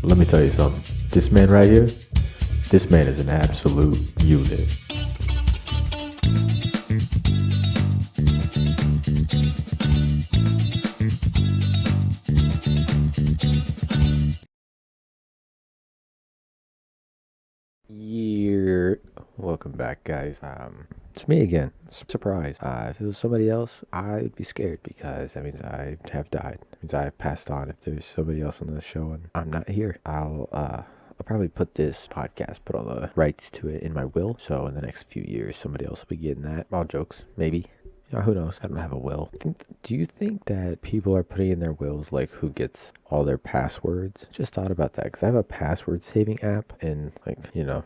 Let me tell you something. This man right here, this man is an absolute unit. Welcome back, guys. It's me again. Surprise. If it was somebody else, I'd be scared because that means I have died. That means I have passed on. If there's somebody else on the show and I'm not here, I'll probably put this podcast, put all the rights to it in my will. So in the next few years, somebody else will be getting that. All jokes, maybe. Who knows? I don't have a will. Do you think that people are putting in their wills like who gets all their passwords? Just thought about that because I have a password saving app and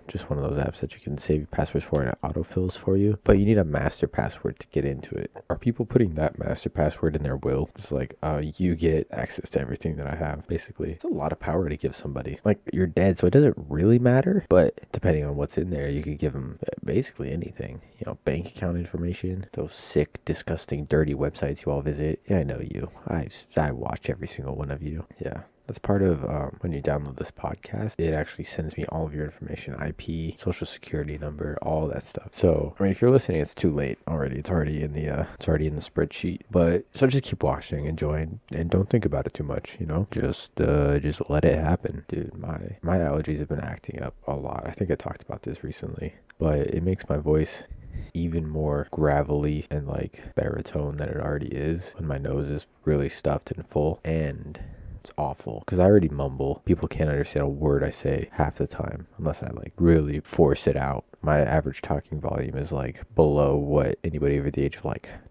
just one of those apps that you can save your passwords for and it autofills for you. But you need a master password to get into it. Are people putting that master password in their will? It's like, you get access to everything that I have. Basically, it's a lot of power to give somebody. Like, you're dead, so it doesn't really matter. But depending on what's in there, you could give them basically anything. Bank account information, those sick, disgusting, dirty websites you all visit. Yeah, I know you. I watch every single one of you. Yeah. That's part of when you download this podcast, it actually sends me all of your information, IP, social security number, all that stuff. So, if you're listening, it's too late already. It's already in the spreadsheet. But so just keep watching, enjoying, and don't think about it too much. Just let it happen, dude. My allergies have been acting up a lot. I think I talked about this recently, but it makes my voice even more gravelly and like baritone than it already is when my nose is really stuffed and full, and it's awful because I already mumble. People can't understand a word I say half the time unless I really force it out. My average talking volume is below what anybody over the age of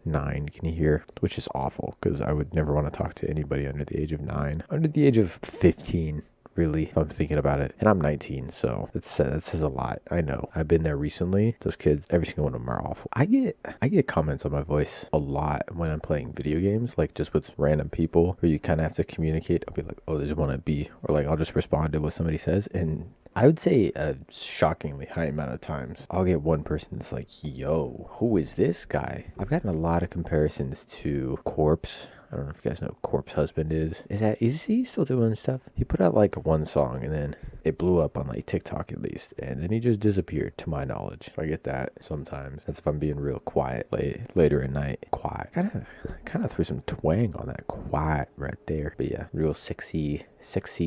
9 can hear, which is awful because I would never want to talk to anybody under the age of 9. Under the age of 15, really, if I'm thinking about it. And I'm 19, so that says a lot. I know. I've been there recently. Those kids, every single one of them are awful. I get comments on my voice a lot when I'm playing video games, just with random people where you kind of have to communicate. I'll be like, oh, there's one at B, or I'll just respond to what somebody says, and I would say a shockingly high amount of times I'll get one person that's like, yo, who is this guy? I've gotten a lot of comparisons to Corpse. I don't know if you guys know who Corpse Husband is. Is he still doing stuff? He put out one song and then it blew up on TikTok at least, and then he just disappeared to my knowledge. So I get that sometimes. That's if I'm being real quiet later at night. Quiet. Kind of threw some twang on that quiet right there. But yeah, real sexy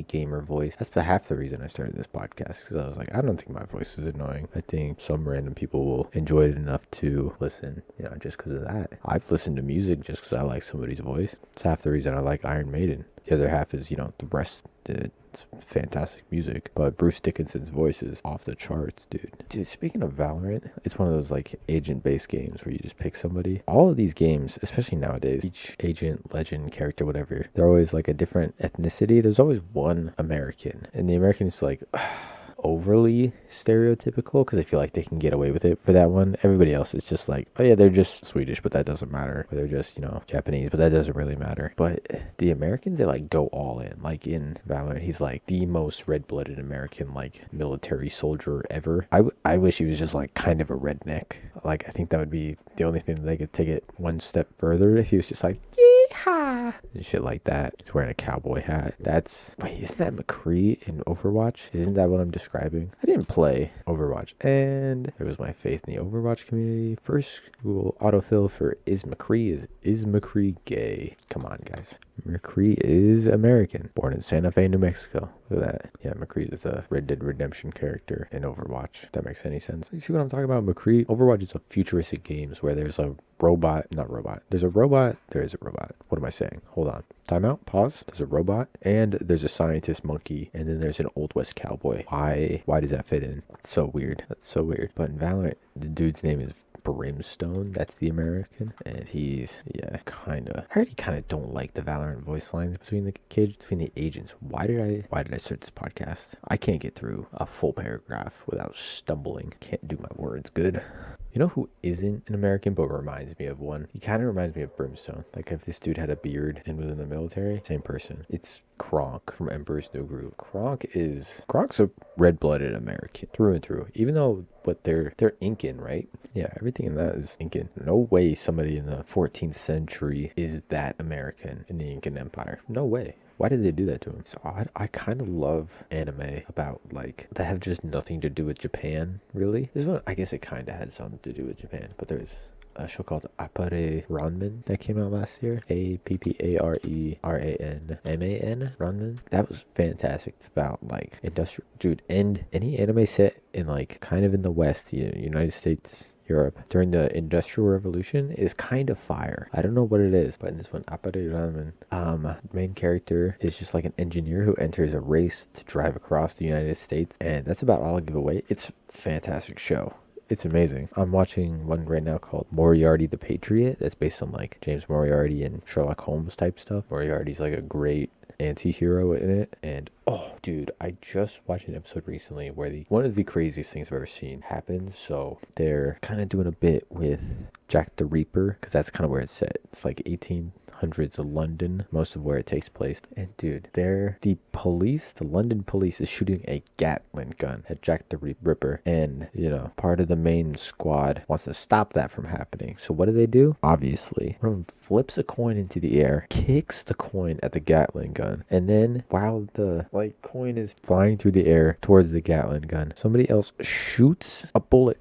gamer voice. That's half the reason I started this podcast, because I was like, I don't think my voice is annoying. I think some random people will enjoy it enough to listen, just because of that. I've listened to music just because I like somebody's voice. It's half the reason I like Iron Maiden. The other half is, the rest, it's fantastic music. But Bruce Dickinson's voice is off the charts, dude. Dude, speaking of Valorant, it's one of those agent-based games where you just pick somebody. All of these games, especially nowadays, each agent, legend, character, whatever, they're always a different ethnicity. There's always one American. And the American is overly stereotypical because I feel like they can get away with it for that one. Everybody else is just oh yeah, they're just Swedish, but that doesn't matter. Or they're just, Japanese, but that doesn't really matter. But the Americans, they go all in. In Valorant, he's the most red-blooded American, military soldier ever. I wish he was just kind of a redneck. I think that would be the only thing that they could take it one step further if he was just yeehaw and shit like that. He's wearing a cowboy hat. Wait, isn't that McCree in Overwatch? Isn't that what I'm describing? I didn't play Overwatch, and there was my faith in the Overwatch community. First Google autofill for is McCree gay? Come on, guys. McCree is American, born in Santa Fe, New Mexico. Look at that. Yeah, McCree is a Red Dead Redemption character in Overwatch. If that makes any sense. You see what I'm talking about? McCree. Overwatch is a futuristic games where there's a robot. There's a robot. There is a robot. What am I saying? Hold on. Time out. Pause. There's a robot and there's a scientist monkey, and then there's an Old West cowboy. Why does that fit in? It's so weird. That's so weird. But in Valorant, the dude's name is Brimstone. That's the American, and he's I already kind of don't like the Valorant voice lines between the agents. Why did I start this podcast? I can't get through a full paragraph without stumbling. Can't do my words good. You know who isn't an American but reminds me of one? He kind of reminds me of Brimstone. If this dude had a beard and was in the military, same person. It's Kronk from Emperor's New Groove. Kronk's a red-blooded American through and through. Even though they're Incan, right? Yeah, everything in that is Incan. No way somebody in the 14th century is that American in the Incan Empire. No way. Why did they do that to him? So I kind of love anime about like that have just nothing to do with Japan, really. This one, I guess it kind of had something to do with Japan, but there's a show called Appare Ranman that came out last year. APPARERANMAN Ranman. That was fantastic. It's about like industrial, dude, and any anime set in like kind of in the West, United States, Europe during the Industrial Revolution is kind of fire. I don't know what it is, but in this one, Appare Ranman, main character is just like an engineer who enters a race to drive across the United States, and that's about all I'll give away. It's a fantastic show. It's amazing. I'm watching one right now called Moriarty the Patriot. That's based on like James Moriarty and Sherlock Holmes type stuff. Moriarty's like a great anti-hero in it, and oh dude, I just watched an episode recently where one of the craziest things I've ever seen happens. So they're kind of doing a bit with Jack the Reaper, because that's kind of where it's set. It's like 1800s of London, most of where it takes place. And dude, the London police is shooting a Gatling gun at Jack the Ripper, and part of the main squad wants to stop that from happening. So what do? Obviously, one of them flips a coin into the air, kicks the coin at the Gatling gun, and then while the coin is flying through the air towards the Gatling gun, somebody else shoots a bullet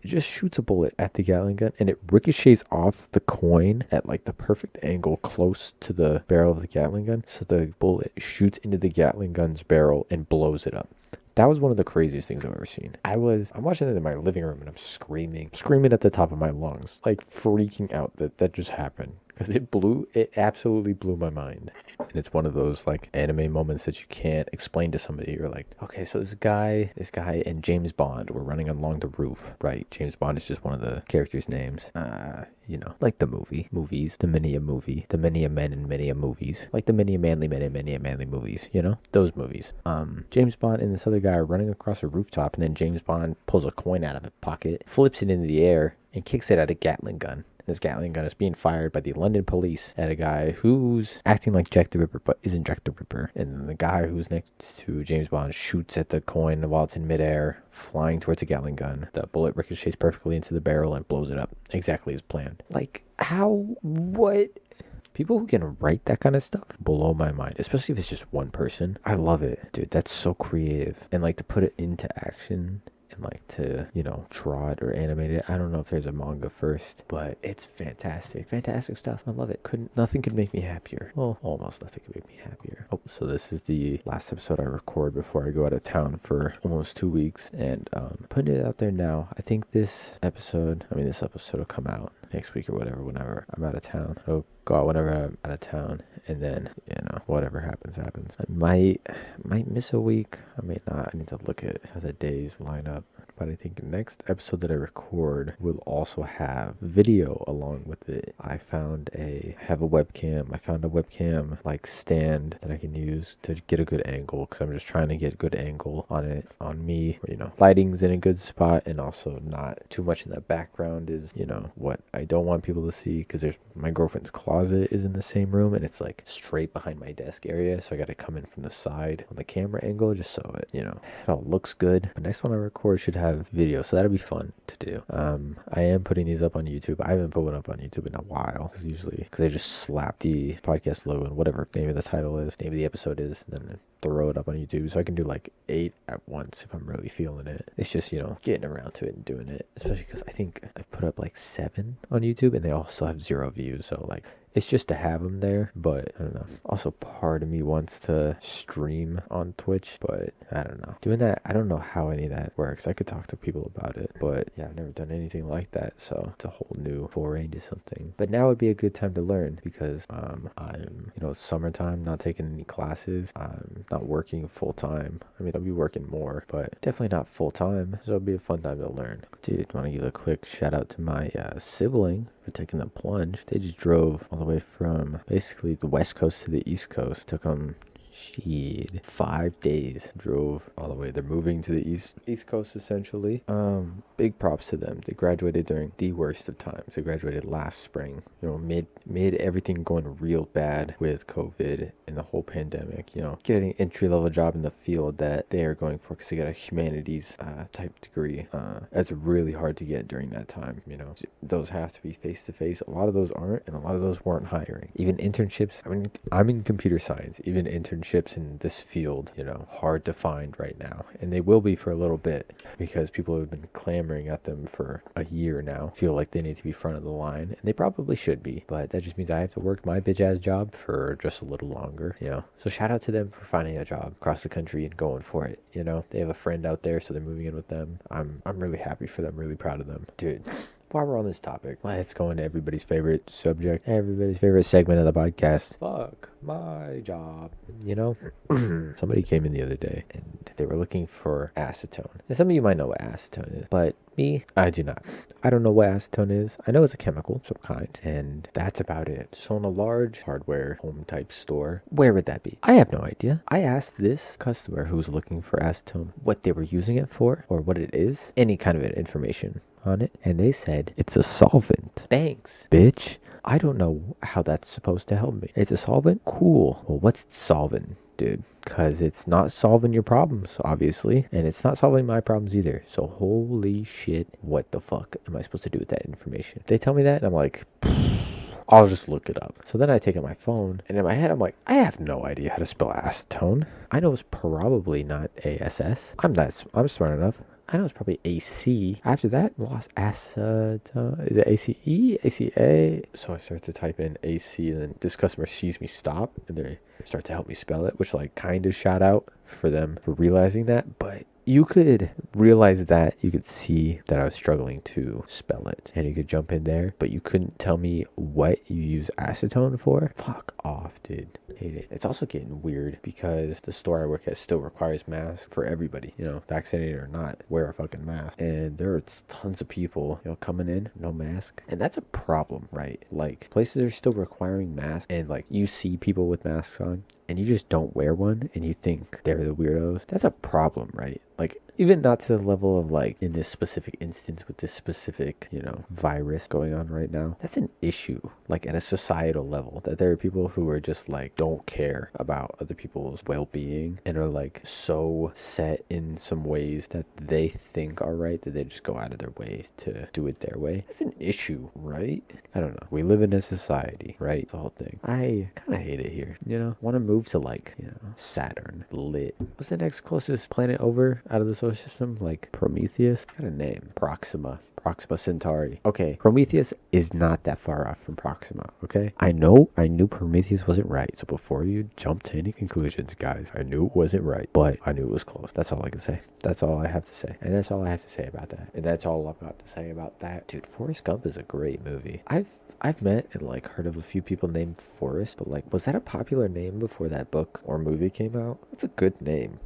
at the Gatling gun, and it ricochets off the coin at like the perfect angle close to the barrel of the Gatling gun, so the bullet shoots into the Gatling gun's barrel and blows it up. That was one of the craziest things I've ever seen. I'm watching it in my living room, and I'm screaming at the top of my lungs, like freaking out that just happened. Because it absolutely blew my mind. And it's one of those like anime moments that you can't explain to somebody. You're like, okay, so this guy and James Bond were running along the roof, right? James Bond is just one of the characters' names. Like the movies, the many a movie, the many a men and many a movies, like the many a manly men and many a manly movies, those movies. James Bond and this other guy are running across a rooftop, and then James Bond pulls a coin out of his pocket, flips it into the air, and kicks it at a Gatling gun. This Gatling gun is being fired by the London police at a guy who's acting like Jack the Ripper, but isn't Jack the Ripper. And then the guy who's next to James Bond shoots at the coin while it's in midair, flying towards the Gatling gun. The bullet ricochets perfectly into the barrel and blows it up, exactly as planned. Like, what? People who can write that kind of stuff blow my mind, especially if it's just one person. I love it. Dude, that's so creative. And like to put it into action and like to, draw it or animate it. I don't know if there's a manga first, but it's fantastic. Fantastic stuff. I love it. Nothing could make me happier. Well, almost nothing could make me happier. Oh, so this is the last episode I record before I go out of town for almost 2 weeks, and putting it out there now. I think this episode will come out next week or whenever I'm out of town. It'll go out whenever I'm out of town, and then whatever happens. I might miss a week. I may not. I need to look at how the days line up. But I think the next episode that I record will also have video along with it. I found a webcam like stand that I can use to get a good angle, because I'm just trying to get a good angle on it, on me. Lighting's in a good spot, and also not too much in the background is, what I don't want people to see, because my girlfriend's closet is in the same room, and it's like straight behind my desk area, so I got to come in from the side on the camera angle just so it all looks good. The next one I record should have video, so that'll be fun to do. I am putting these up on YouTube. I haven't put one up on YouTube in a while, because I just slap the podcast logo and whatever name of the title is, name of the episode is, and then throw it up on YouTube, so I can do like 8 at once if I'm really feeling it. It's just getting around to it and doing it, especially because I think I put up like 7 on YouTube, and they all still have 0 views, so like it's just to have them there. But I don't know. Also, part of me wants to stream on Twitch, but I don't know. Doing that, I don't know how any of that works. I could talk to people about it, but yeah, I've never done anything like that, so it's a whole new foray into something. But now would be a good time to learn, because I'm it's summertime, not taking any classes. I'm not working full time. I mean, I'll be working more, but definitely not full time, so it'll be a fun time to learn. Dude, want to give a quick shout out to my sibling for taking the plunge. They just drove all the way from basically the west coast to the east coast. Took them 5 days, drove all the way. They're moving to the east coast essentially. Big props to them. They graduated during the worst of times. They graduated last spring, mid everything going real bad with COVID and the whole pandemic, getting entry-level job in the field that they are going for, because they got a humanities type degree. That's really hard to get during that time. Those have to be face-to-face. A lot of those aren't, and a lot of those weren't hiring. Even internships, I'm in computer science. Even internships internships in this field, hard to find right now. And they will be for a little bit because people have been clamoring at them for a year now, feel like they need to be front of the line. And they probably should be, but that just means I have to work my bitch ass job for just a little longer, So shout out to them for finding a job across the country and going for it, They have a friend out there, so they're moving in with them. I'm really happy for them, really proud of them. Dude, while we're on this topic, let's go into everybody's favorite subject, everybody's favorite segment of the podcast. Fuck my job. Somebody came in the other day and they were looking for acetone. And some of you might know what acetone is, but me, I do not. I don't know what acetone is. I know it's a chemical of some kind, and that's about it. So in a large hardware home type store, where would that be? I have no idea. I asked this customer who was looking for acetone what they were using it for or what it is, any kind of information on it, and they said it's a solvent. Thanks, bitch. I don't know how that's supposed to help me. It's a solvent? Cool. Well, what's it solving, dude? Because it's not solving your problems, obviously, and it's not solving my problems either. So holy shit, what the fuck am I supposed to do with that information? They tell me that and I'm like, I'll just look it up. So then I take out my phone, and in my head I'm like, I have no idea how to spell acetone. I know it's probably not ASS. I'm smart enough. I know it's probably AC. After that, lost acetone. Is it ACE? ACA? So I start to type in AC, and then this customer sees me stop, and they start to help me spell it, which kind of shout out for them for realizing that. But you could realize that, you could see that I was struggling to spell it, and you could jump in there, but you couldn't tell me what you use acetone for. Fuck off, dude. Hate it. It's also getting weird because the store I work at still requires masks for everybody, vaccinated or not, wear a fucking mask. And there are tons of people, coming in, no mask. And that's a problem, right? Places are still requiring masks, and you see people with masks on, and you just don't wear one, and you think they're the weirdos. That's a problem, right? Even not to the level of in this specific instance with this specific, virus going on right now. That's an issue, at a societal level, that there are people who are just don't care about other people's well-being and are so set in some ways that they think are right that they just go out of their way to do it their way. That's an issue, right? I don't know. We live in a society, right? It's the whole thing. I kind of hate it here, want to move to Saturn, lit. What's the next closest planet over out of the solar system? Prometheus? Got a name. Proxima Centauri. Okay, Prometheus is not that far off from Proxima, okay? I knew Prometheus wasn't right, so before you jump to any conclusions, guys, I knew it wasn't right, but I knew it was close. That's all I can say. That's all I have to say. And that's all I have to say about that. And that's all I've got to say about that. Dude, Forrest Gump is a great movie. I've met and heard of a few people named Forrest, but was that a popular name before that book or movie came out? That's a good name.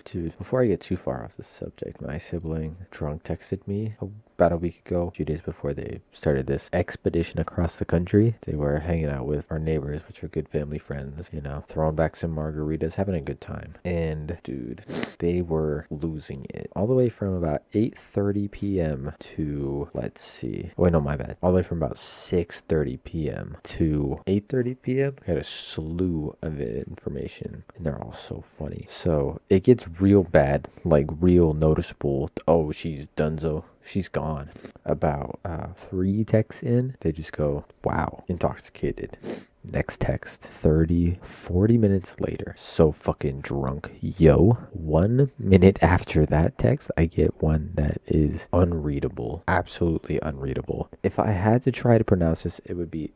Dude, before I get too far off the subject, my sibling drunk texted me about a week ago, a few days before they started this expedition across the country. They were hanging out with our neighbors, which are good family friends, throwing back some margaritas, having a good time. And dude, they were losing it. All the way from about 8:30 p.m. to, all the way from about 6:30 p.m. to 8:30 p.m. I had a slew of information, and they're all so funny. So it gets real bad, real noticeable. Oh, she's donezo. She's gone. About 3 texts in, they just go, wow, intoxicated. Next text, 40 minutes later, so fucking drunk. Yo, 1 minute after that text, I get one that is unreadable. Absolutely unreadable. If I had to try to pronounce this, it would be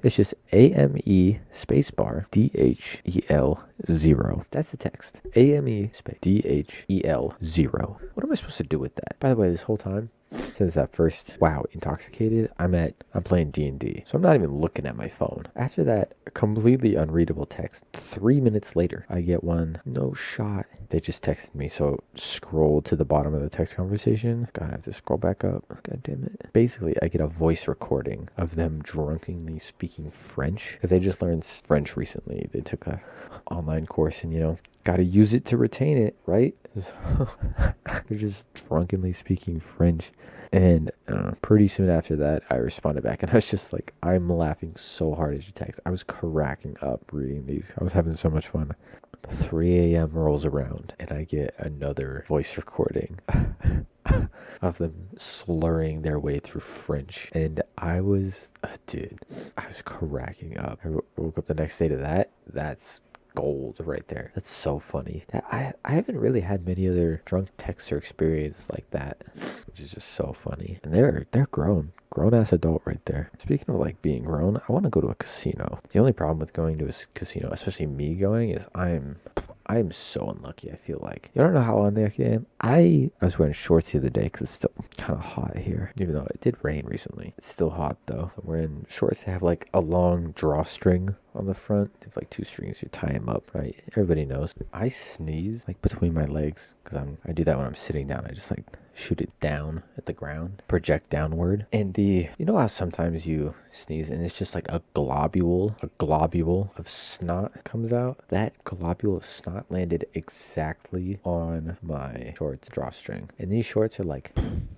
it's just AME spacebar DHEL 0. That's the text. AME space DHEL 0. What am I supposed to do with that? By the way, this whole time, since that first intoxicated, I'm playing D&D, so I'm not even looking at my phone. After that completely unreadable text, 3 minutes later, I get one, no shot. They just texted me, so scroll to the bottom of the text conversation. God, I have to scroll back up. God damn it. Basically, I get a voice recording of them drunkenly speaking French, because they just learned French recently. They took a online course, and gotta use it to retain it, right? They're just drunkenly speaking French. And pretty soon after that, I responded back, and I was just I'm laughing so hard at your text. I was cracking up reading these. I was having so much fun. 3 a.m. rolls around, and I get another voice recording. of them slurring their way through French. And I was, dude, I was cracking up. I woke up the next day to that. That's gold right there. That's so funny. I haven't really had many other drunk texter experience like that, which is just so funny. And they're grown ass adult right there. Speaking of like being grown, I want to go to a casino. The only problem with going to a casino, especially me going, is I'm so unlucky. I feel like, you don't know how unlucky I am. I was wearing shorts the other day because it's still kind of hot here, even though it did rain recently. It's still hot though. I'm wearing shorts that have like a long drawstring on the front. It's like 2 strings. You tie them up, right? Everybody knows. I sneeze like between my legs because I do that when I'm sitting down. I just like shoot it down at the ground, project downward. And you know how sometimes you sneeze and it's just like a globule of snot comes out? That globule of snot landed exactly on my shorts drawstring. And these shorts are like,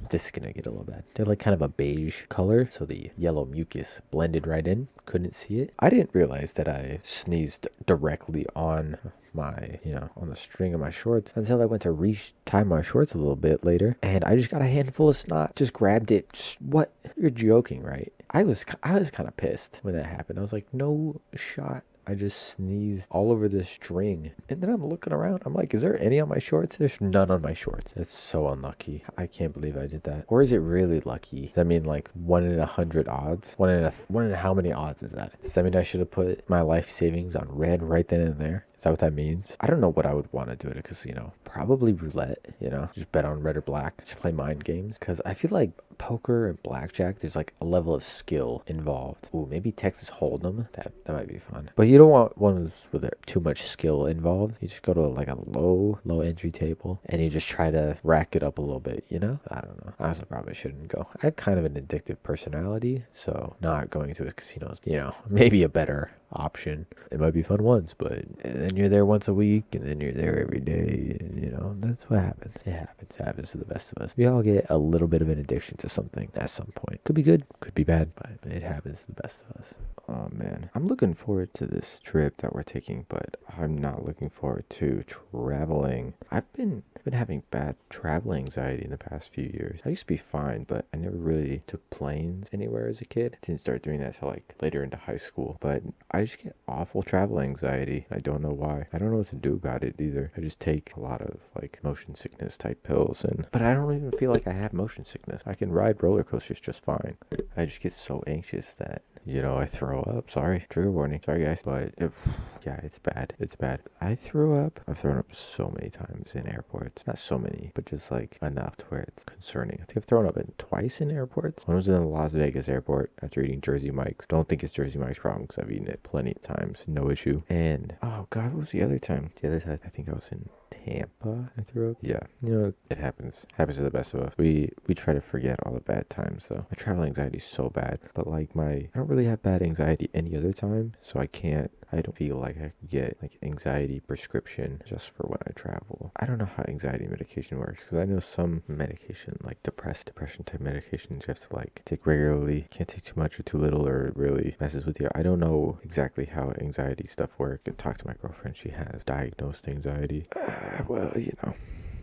this is gonna get a little bad. They're like kind of a beige color, so the yellow mucus blended right in. Couldn't see it. I didn't realize that I sneezed directly on my, on the string of my shorts until I went to re-tie my shorts a little bit later, and I just got a handful of snot. Just grabbed it. What? You're joking, right? I was kind of pissed when that happened. I was like, no shot. I just sneezed all over the string. And then I'm looking around. I'm like, is there any on my shorts? There's none on my shorts. That's so unlucky. I can't believe I did that. Or is it really lucky? Does that mean like 1 in 100 odds? 1 in how many odds is that? Does that mean I should have put my life savings on red right then and there? Is that what that means? I don't know what I would want to do at a casino. Probably roulette, just bet on red or black. Just play mind games. Because I feel like poker and blackjack, there's like a level of skill involved. Ooh, maybe Texas Hold'em. That might be fun. But you don't want ones with too much skill involved. You just go to like a low entry table and you just try to rack it up a little bit, I don't know. Honestly, probably shouldn't go. I have kind of an addictive personality, so not going to a casino is, maybe a better option. It might be fun once, but then you're there once a week and then you're there every day, and that's what happens. It happens to the best of us. We all get a little bit of an addiction to something at some point. Could be good, could be bad, but it happens to the best of us. Oh man, I'm looking forward to this trip that we're taking, but I'm not looking forward to traveling. I've been having bad travel anxiety in the past few years. I used to be fine, but I never really took planes anywhere as a kid. Didn't start doing that till like later into high school, but I just get awful travel anxiety. I don't know why. I don't know what to do about it either. I just take a lot of like motion sickness type pills, but I don't even feel like I have motion sickness. I can ride roller coasters just fine. I just get so anxious that I throw up. Sorry, trigger warning. Sorry guys, but it's bad. It's bad. I threw up. I've thrown up so many times in airports. Not so many, but just like enough to where it's concerning. I think I've thrown up twice in airports. One was in the Las Vegas airport after eating Jersey Mike's. Don't think it's Jersey Mike's problem because I've eaten it plenty of times. No issue. And oh god, what was the other time? The other time I think I was in Tampa. I threw up. Yeah, it happens. Happens to the best of us. We try to forget all the bad times though. My travel anxiety is so bad, but like I don't really have bad anxiety any other time, so I don't feel like I could get like anxiety prescription just for when I travel. I don't know how anxiety medication works because I know some medication like depression type medications you have to like take regularly. Can't take too much or too little or it really messes with you. I don't know exactly how anxiety stuff works. I talked to my girlfriend. She has diagnosed anxiety.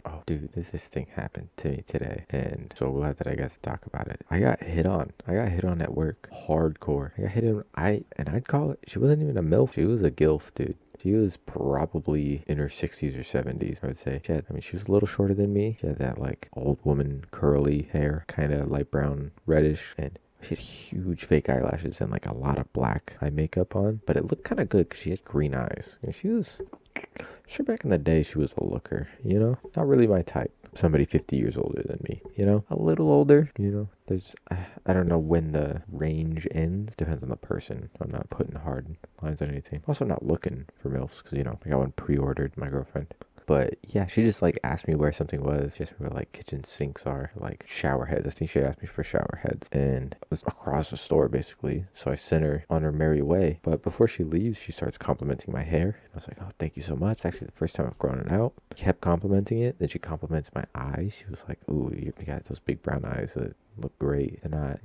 Oh, dude, this thing happened to me today, and so glad that I got to talk about it. I got hit on at work, hardcore. I got hit on. I'd call it. She wasn't even a MILF. She was a GILF, dude. She was probably in her 60s or 70s, I would say. She was a little shorter than me. She had that like old woman curly hair, kind of light brown, reddish, and she had huge fake eyelashes and like a lot of black eye makeup on, but it looked kind of good because she had green eyes. And sure, back in the day, she was a looker, Not really my type. Somebody 50 years older than me, A little older, I don't know when the range ends. Depends on the person. I'm not putting hard lines on anything. I'm also not looking for MILFs because, I got one pre-ordered, my girlfriend. But yeah, she just like asked me where something was. She asked me where like kitchen sinks are, like shower heads. I think she asked me for shower heads, and it was across the store basically. So I sent her on her merry way. But before she leaves, she starts complimenting my hair. And I was like, oh, thank you so much. It's actually the first time I've grown it out. Kept complimenting it. Then she compliments my eyes. She was like, ooh, you got those big brown eyes that look great. They're not,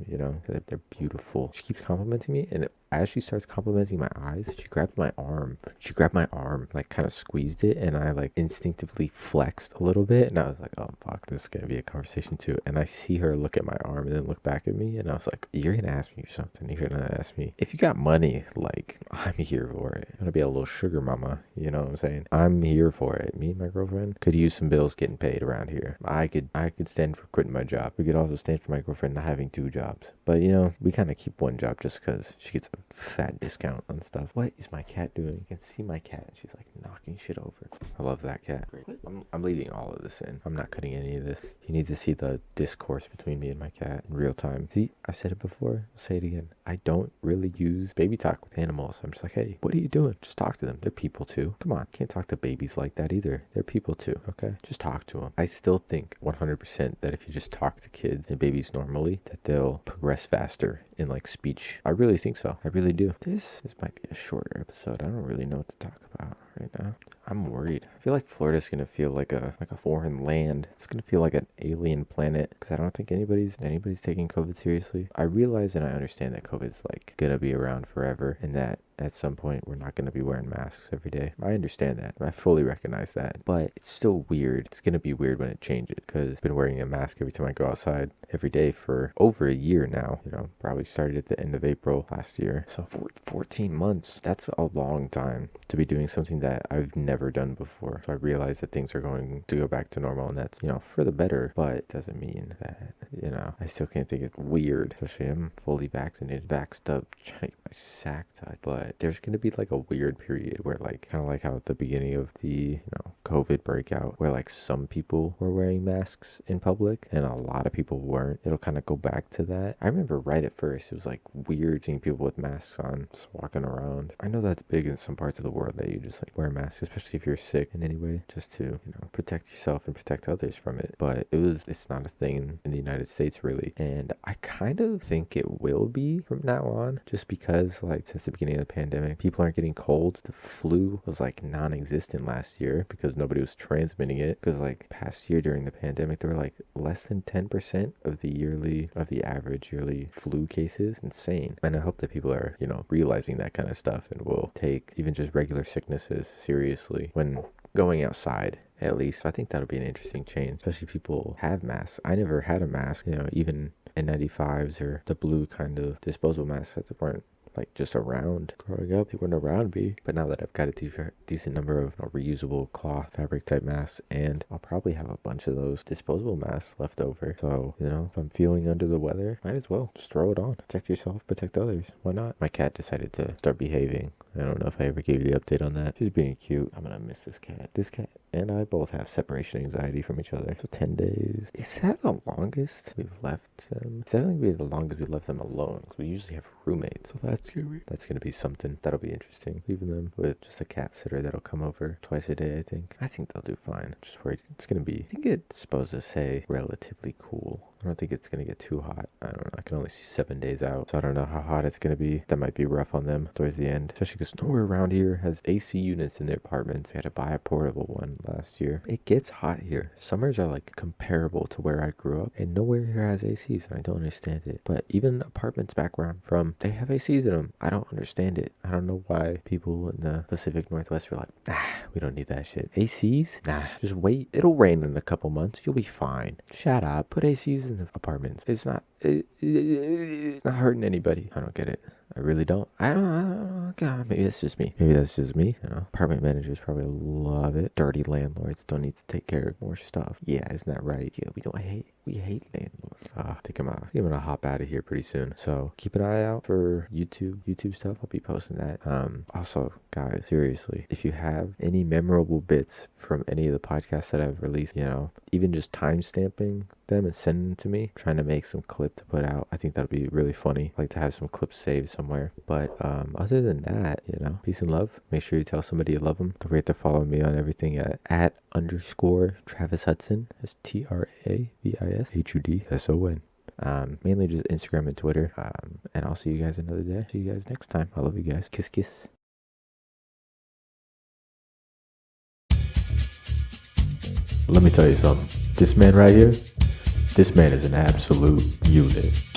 they're beautiful. She keeps complimenting me, and as she starts complimenting my eyes, she grabbed my arm. She grabbed my arm, like kind of squeezed it, and I like instinctively flexed a little bit. And I was like, oh, fuck, this is going to be a conversation too. And I see her look at my arm and then look back at me. And I was like, you're going to ask me something. You're going to ask me if you got money. Like, I'm here for it. I'm going to be a little sugar mama. You know what I'm saying? I'm here for it. Me and my girlfriend could use some bills getting paid around here. I could stand for quitting my job. We could also stand for my girlfriend not having 2 jobs. But you know, we kind of keep one job just because she gets a fat discount on stuff. What is my cat doing? You can see my cat. She's like knocking shit over. I love that cat. I'm leaving all of this in. I'm not cutting any of this. You need to see the discourse between me and my cat in real time. See, I said it before. I'll say it again. I don't really use baby talk with animals. I'm just like, hey, what are you doing? Just talk to them. They're people too. Come on. Can't talk to babies like that either. They're people too. Okay? Just talk to them. I still think 100% that if you just talk to kids and babies normally, that they'll progress faster in like speech. I really think so. I really do. This might be a shorter episode. I don't really know what to talk about right now. I'm worried. I feel like Florida's gonna feel like a foreign land. It's gonna feel like an alien planet because I don't think anybody's taking COVID seriously. I realize and I understand that COVID's like gonna be around forever and that at some point we're not going to be wearing masks every day. I understand that. I fully recognize that. But it's still weird. It's going to be weird when it changes because I've been wearing a mask every time I go outside every day for over a year now. You know, probably started at the end of April last year. So for 14 months, that's a long time to be doing something that I've never done before. So I realize that things are going to go back to normal and that's, you know, for the better. But it doesn't mean that, you know, I still can't think it's weird. Especially I'm fully vaccinated, vaxxed up, trying to get my sack tied. But there's going to be like a weird period where like kind of like how at the beginning of the, you know, COVID breakout where like some people were wearing masks in public and a lot of people weren't. It'll kind of go back to that. I remember right at first it was like weird seeing people with masks on just walking around. I know that's big in some parts of the world that you just like wear masks, especially if you're sick in any way, just to, you know, protect yourself and protect others from it. But it's not a thing in the United States really. And I kind of think it will be from now on just because like since the beginning of the pandemic, people aren't getting colds. The flu was like non-existent last year because nobody was transmitting it. Because like past year during the pandemic, there were like less than 10% of the average yearly flu cases. Insane. And I hope that people are, you know, realizing that kind of stuff and will take even just regular sicknesses seriously when going outside. At least I think that'll be an interesting change, especially people have masks. I never had a mask, you know, even N95s or the blue kind of disposable masks that weren't like just around. Growing up, they weren't around me. But now that I've got a decent number of reusable cloth fabric type masks, and I'll probably have a bunch of those disposable masks left over. So, you know, if I'm feeling under the weather, might as well just throw it on. Protect yourself, protect others. Why not? My cat decided to start behaving. I don't know if I ever gave you the update on that. She's being cute. I'm gonna miss this cat. This cat and I both have separation anxiety from each other. So 10 days. Is that the longest we've left them? It's definitely gonna be the longest we left them alone because we usually have roommates. So that's gonna be something that'll be interesting. Leaving them with just a cat sitter that'll come over twice a day. I think they'll do fine. Just worried it's gonna be. I think it's supposed to say relatively cool. I don't think it's going to get too hot. I don't know. I can only see 7 days out. So I don't know how hot it's going to be. That might be rough on them towards the end. Especially because nowhere around here has AC units in their apartments. I had to buy a portable one last year. It gets hot here. Summers are like comparable to where I grew up. And nowhere here has ACs. And I don't understand it. But even apartments back where I'm from, they have ACs in them. I don't understand it. I don't know why people in the Pacific Northwest were like, we don't need that shit. ACs? Nah, just wait. It'll rain in a couple months. You'll be fine. Shut up. Put ACs in the apartments. It's not hurting anybody. I don't get it. I really don't. I don't. God, maybe that's just me. You know, apartment managers probably love it. Dirty landlords don't need to take care of more stuff. Yeah, isn't that right? Yeah, we hate landlords. I think I'm gonna hop out of here pretty soon. So keep an eye out for YouTube stuff. I'll be posting that. Also, guys, seriously, if you have any memorable bits from any of the podcasts that I've released, you know, even just time stamping them and sending them to me, trying to make some clip to put out. I think that'll be really funny. I'd like to have some clips saved somewhere. But other than that, you know, peace and love. Make sure you tell somebody you love them. Don't forget to follow me on everything at _ Travis Hudson. That's TravisHudson. Mainly just Instagram and Twitter. And I'll see you guys another day. See you guys next time. I love you guys. Kiss, kiss. Let me tell you something. This man right here, this man is an absolute unit.